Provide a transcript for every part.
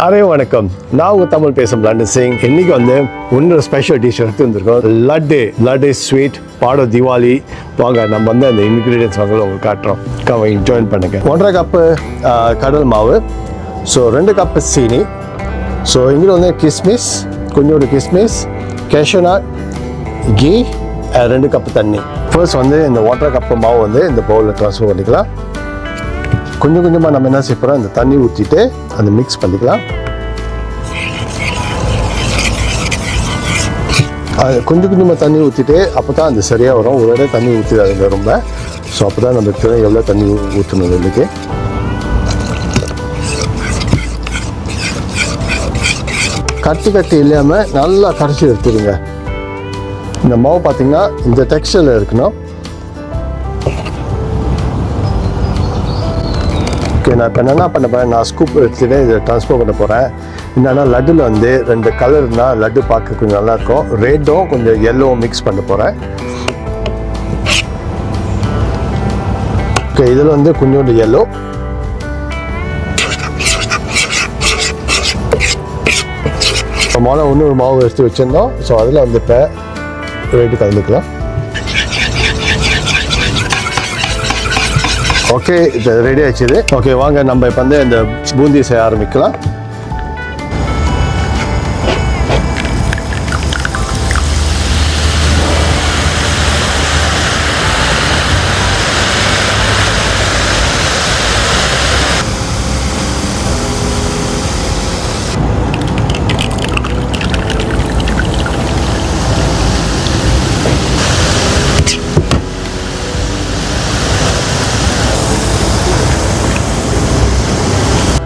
Array வணக்கம், நான் உங்கள் தமிழ் பேசும் லண்டன் சிங். இன்னைக்கு வந்து இன்னொரு ஸ்பெஷல் டிஷ் எடுத்து வந்திருக்கோம். லட்டு ஸ்வீட் பாடோ திவாலி. வாங்க நம்ம வந்து அந்த இன்க்ரீடியன்ஸ் வாங்க உங்களுக்கு காட்டுறோம். ஜாயின் பண்ணுங்க. 1.5 கப்பு கடல் மாவு, ஸோ 2 கப்பு சீனி, ஸோ இங்கே வந்து கிஸ்மிஸ், கொஞ்சோண்டு கிஸ்மிஸ், கேஷ்யூ நட், கீ, 2 கப்பு தண்ணி. ஃபர்ஸ்ட் வந்து இந்த 1.5 கப்பு மாவு வந்து இந்த பவுலில் ட்ரான்ஸ்ஃபர் பண்ணிக்கலாம். கொஞ்சம் கொஞ்சமாக நம்ம என்ன செய்ய போகிறோம், இந்த தண்ணி ஊற்றிட்டு அதை மிக்ஸ் பண்ணிக்கலாம். அது கொஞ்சம் கொஞ்சமாக தண்ணி ஊற்றிட்டு அப்போ தான் அது சரியாக வரும். ஒரு இடம் தண்ணி ஊற்றிடாதுங்க ரொம்ப. ஸோ அப்போ தான் நம்ம தெரியும் எவ்வளோ தண்ணி ஊற்றணும். இதுக்கு கட்டி இல்லாமல் நல்லா கரைச்சி எடுத்துடுங்க. இந்த மாவு பார்த்திங்கன்னா இந்த டெக்ஸ்டரில் இருக்கணும். ஓகே, நான் இப்போ என்ன பண்ண போகிறேன், நான் ஸ்கூப் எடுத்துகிட்டு இதை ட்ரான்ஸ்ஃபர் பண்ண போகிறேன். என்னென்னா லட்டில் வந்து 2 கலர்னால் லட்டு பார்க்க கொஞ்சம் நல்லாயிருக்கும். ரெட்டும் கொஞ்சம் எல்லோவும் மிக்ஸ் பண்ண போகிறேன். ஓகே, இதில் வந்து கொஞ்சோண்டு எல்லோ, மாவு இன்னொரு மாவு எடுத்து வச்சுருந்தோம். ஸோ அதில் வந்து இப்போ ரெட்டு கலந்துக்கலாம். ஓகே, இது ரெடி ஆயிடுச்சு. ஓகே, வாங்க நம்ம இப்போ வந்து இந்த பூந்தி செய்ய ஆரம்பிக்கலாம்.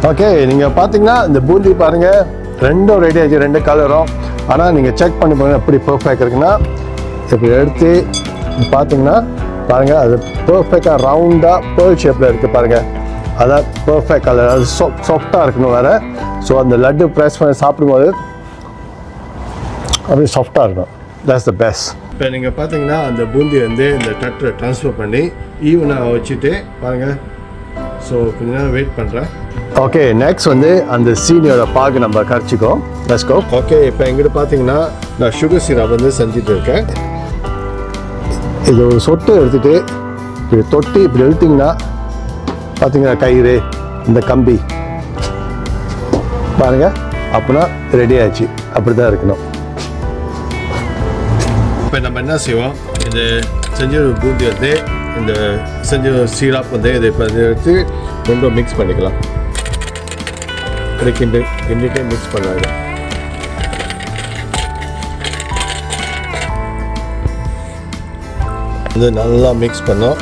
ஓகே, நீங்கள் பார்த்தீங்கன்னா இந்த பூந்தி பாருங்கள், ரெண்டும் ரெடி ஆச்சு, 2 கலரும். ஆனால் நீங்கள் செக் பண்ணி பாருங்கள் எப்படி பர்ஃபெக்ட் இருக்குன்னா, இப்படி எடுத்து பார்த்தீங்கன்னா பாருங்கள், அது பர்ஃபெக்டாக ரவுண்டாக பேர்ல் ஷேப்பில் இருக்குது பாருங்கள். அதான் பர்ஃபெக்ட் கலர். அது சாஃப்டாக இருக்கணும் வேறு. ஸோ அந்த லட்டு ப்ரெஸ் பண்ணி சாப்பிடும்போது அப்படி சாஃப்டாக இருக்கும். That's the best. இப்போ நீங்கள் பார்த்தீங்கன்னா அந்த பூந்தி வந்து இந்த தட்டில் ட்ரான்ஸ்ஃபர் பண்ணி ஈவனாக வச்சுட்டு பாருங்கள். ஸோ கொஞ்ச நேரம் வெயிட் பண்ணுறேன். ஓகே, நெக்ஸ்ட் வந்து அந்த சீனியோட பாகு நம்ம கரைச்சிக்கோ. Let's go. ஓகே, இப்போ எங்கிட்ட பார்த்தீங்கன்னா நான் சுகர் சிரப் வந்து செஞ்சுட்டு இருக்கேன். இது ஒரு சொட்டு எடுத்துகிட்டு இப்படி தொட்டி இப்படி எடுத்திங்கன்னா பார்த்தீங்கன்னா கயிறு இந்த கம்பி பாருங்கள், அப்படின்னா ரெடி ஆச்சு. அப்படி தான் இருக்கணும். இப்போ நம்ம என்ன செய்வோம், இந்த செஞ்ச பூந்தி வந்து இந்த செஞ்ச சீராப் வந்து இதை இப்போ எடுத்து ரெண்டும் மிக்ஸ் பண்ணிக்கலாம். கிண்டிட்டே மிக்ஸ் பண்ணாங்க. இது நல்லா மிக்ஸ் பண்ணோம்.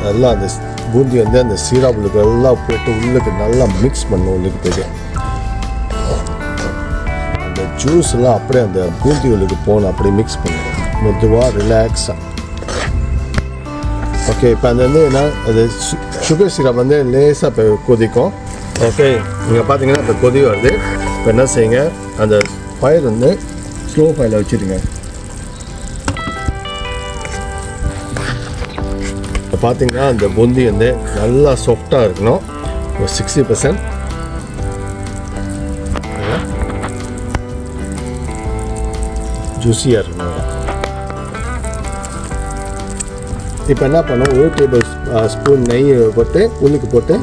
நல்லா அந்த பூந்தி வந்து அந்த சீராப்புக்கு எல்லாம் போட்டு உள்ளுக்கு நல்லா மிக்ஸ் பண்ணோம். உள்ளுக்கு போய்ட்டு அந்த ஜூஸ்லாம் அப்படியே அந்த பூந்தி உள்ளுக்கு போகணும். அப்படியே மிக்ஸ் பண்ணுவோம் மெதுவாக ரிலாக்ஸாக. ஓகே, இப்போ அந்த வந்து என்ன, அது சுகர் சிரப் வந்து லேசாக இப்போ கொதிக்கும். ஓகே, நீங்கள் பார்த்தீங்கன்னா இப்போ கொதி வருது. இப்போ என்ன செய்யுங்க, அந்த ஃபயர் வந்து ஸ்லோ ஃபயரில் வச்சுருங்க. இப்போ பார்த்தீங்கன்னா அந்த பூந்தி வந்து நல்லா சாஃப்டாக இருக்கணும். ஒரு 60% ஜூஸியாக இருக்கணும். இப்போ என்ன பண்ணோம், 1 டேபிள் ஸ்பூன் நெய் போட்டு உள்ளுக்கு போட்டு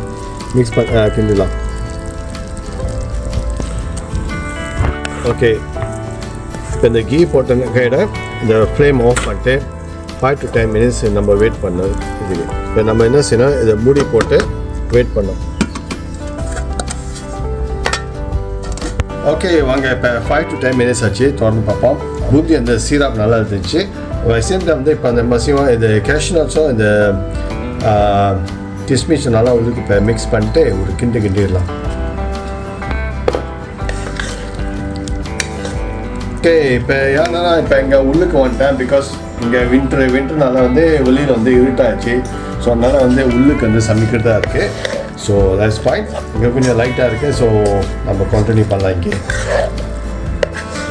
மிக்ஸ் கிண்டலாம். ஓகே, இப்போ இந்த கீ போட்ட கையில் இந்த ஃப்ளேம் ஆஃப் பண்ணிட்டு 5 to 10 minutes நம்ம வெயிட் பண்ணோம். இதுக்கு இப்போ நம்ம என்ன செய்யணும், இதை மூடி போட்டு வெயிட் பண்ணோம். ஓகே, வாங்க இப்போ 5 to 10 minutes ஆச்சு. தொடர்ந்து பார்ப்போம். பூந்தி அந்த சீராப் நல்லா இருந்துச்சு. சேம் டைம் வந்து இப்போ அந்த மசியம் இந்த கேஷ்யூ நட்ஸும் இந்த கிஸ்மிஸ் நல்லா உள்ளுக்கு இப்போ மிக்ஸ் பண்ணிட்டு ஒரு கிண்டிடலாம். ஓகே, இப்போ ஏன்னா இப்போ இங்கே உள்ளுக்கு வந்துட்டேன். பிகாஸ் இங்கே வின்டர்னால வந்து வெளியில் வந்து இருட்டாச்சு. ஸோ அதனால் வந்து உள்ளுக்கு வந்து சமைக்கிறதா இருக்குது. So that's fine. இங்கே கொஞ்சம் லைட்டாக இருக்குது. ஸோ நம்ம கண்டினியூ பண்ணலாம். இங்கே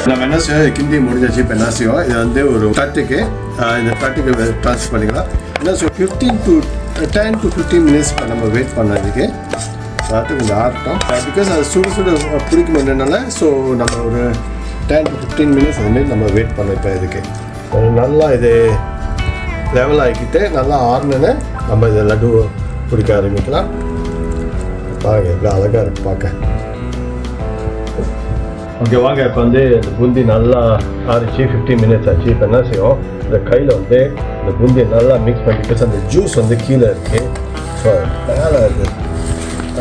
நம்ம என்ன செய்வோம், கிண்டி முடிஞ்சாச்சு. இப்போ என்ன செய்வோம், இதை வந்து ஒரு தட்டுக்கு இந்த தட்டுக்கு ட்ரான்ஸ்ஃபர் பண்ணிக்கலாம். என்ன செய்வோம், 10 to 15 minutes நம்ம வெயிட் பண்ணதுக்கு அது கொஞ்சம் ஆறட்டும். பிகாஸ் அது சுடு சுடு பிடிக்கும் என்னென்னால ஸோ நம்ம ஒரு 10 to 15 மினிட்ஸ் அதுமாரி நம்ம வெயிட் பண்ணோம். இப்போ இதுக்கு நல்லா இது லெவல் ஆகிக்கிட்டு நல்லா ஆறுனு நம்ம இதை லட்டு பிடிக்க ஆரம்பிக்கலாம். பாருங்க எவ்வளோ அழகாக இருக்குது பார்க்க. ஓகே வாங்க, இப்போ வந்து இந்த பூந்தி நல்லா ஆறிச்சு, 15 மினிட்ஸ் ஆச்சு. இப்போ என்ன செய்வோம், இந்த கையில் வந்து இந்த பூந்தியை நல்லா மிக்ஸ் பண்ணிட்டு அந்த ஜூஸ் வந்து கீழே இருக்குது, ஸோ மேலே இருக்குது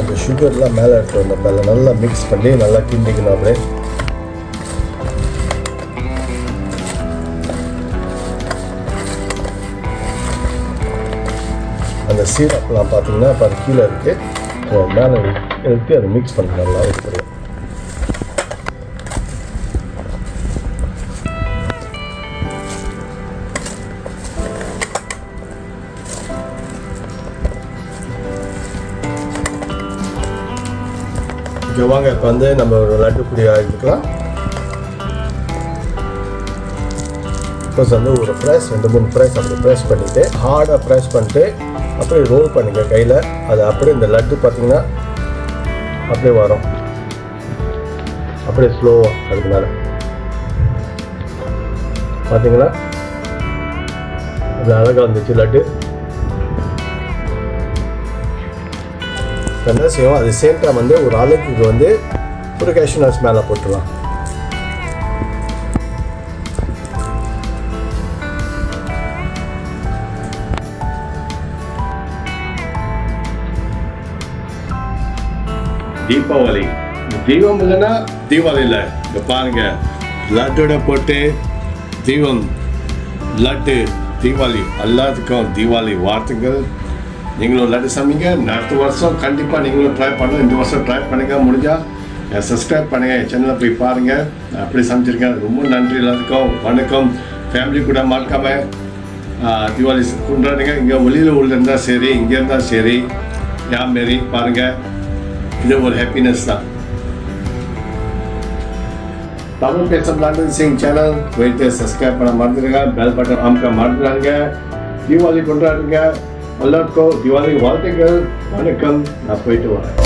அந்த சுகர்லாம் மேலே இருக்குது, அந்த மேலே நல்லா மிக்ஸ் பண்ணி நல்லா கிண்டிக்கணும். அப்படியே அந்த சீரப்லாம் பார்த்தீங்கன்னா இப்போ அது கீழே இருக்குது, ஸோ மேலே எடுத்து அதை மிக்ஸ் பண்ணி நல்லா வைக்கிறோம். ஓகே வாங்க, இப்போ வந்து நம்ம ஒரு லட்டு பொடி ஆகிக்கலாம். ப்ளஸ் வந்து ஒரு ப்ரெஸ் 2-3 ப்ரெஸ் அப்படி ப்ரெஸ் பண்ணிவிட்டு ஹார்டாக ப்ரெஸ் பண்ணிட்டு அப்படியே ரோல் பண்ணுங்க கையில். அது அப்படியே இந்த லட்டு பார்த்தீங்கன்னா அப்படியே வரும், அப்படியே ஸ்லோவாக அதுக்கு மேலே பார்த்தீங்கன்னா அது அழகாக வந்துச்சு லட்டு. என்ன செய்வோம், அது சேம் டைம் வந்து ஒரு அழகுக்கு வந்து ஒரு கேஷ்யூ நட்ஸ் மேலே போட்டுடலாம். தீபாவளி தீபம் இல்லைன்னா தீபாவளி இல்லை. இங்கே பாருங்க லட்டோட போட்டு தீபம் லட்டு தீபாவளி எல்லாத்துக்கும் தீபாவளி வாழ்த்துக்கள். நீங்களும் லட்டு சமைங்க. அடுத்த வருஷம் கண்டிப்பாக நீங்களும் ட்ரை பண்ணுங்க. இந்த வருஷம் ட்ரை பண்ணுங்கள். முடிஞ்சால் சப்ஸ்கிரைப் பண்ணுங்கள், என் சேனலில் போய் பாருங்கள். அப்படி சமைச்சிருக்கேன். ரொம்ப நன்றி எல்லாத்துக்கும். வணக்கம். ஃபேமிலி கூட மறக்காமல் தீபாவளி கொண்டாடுங்க. இங்கே வெளியில் உள்ள இருந்தால் சரி, இங்கே இருந்தால் சரி, யார் மாரி பாருங்கள். இது ஒரு ஹாப்பினஸ் தான். தமிழ் பேசும் லண்டன் சிங் சேனல் போயிட்டு சப்ஸ்கிரைப் பண்ண மறந்துடுங்க. பெல் பட்டன் அமுக்க மறந்துடுறாங்க. தீபாவளி கொண்டாடுங்க. எல்லாருக்கும் தீபாவளி வாழ்த்துக்கள். வணக்கம். நான் போயிட்டு வரேன்.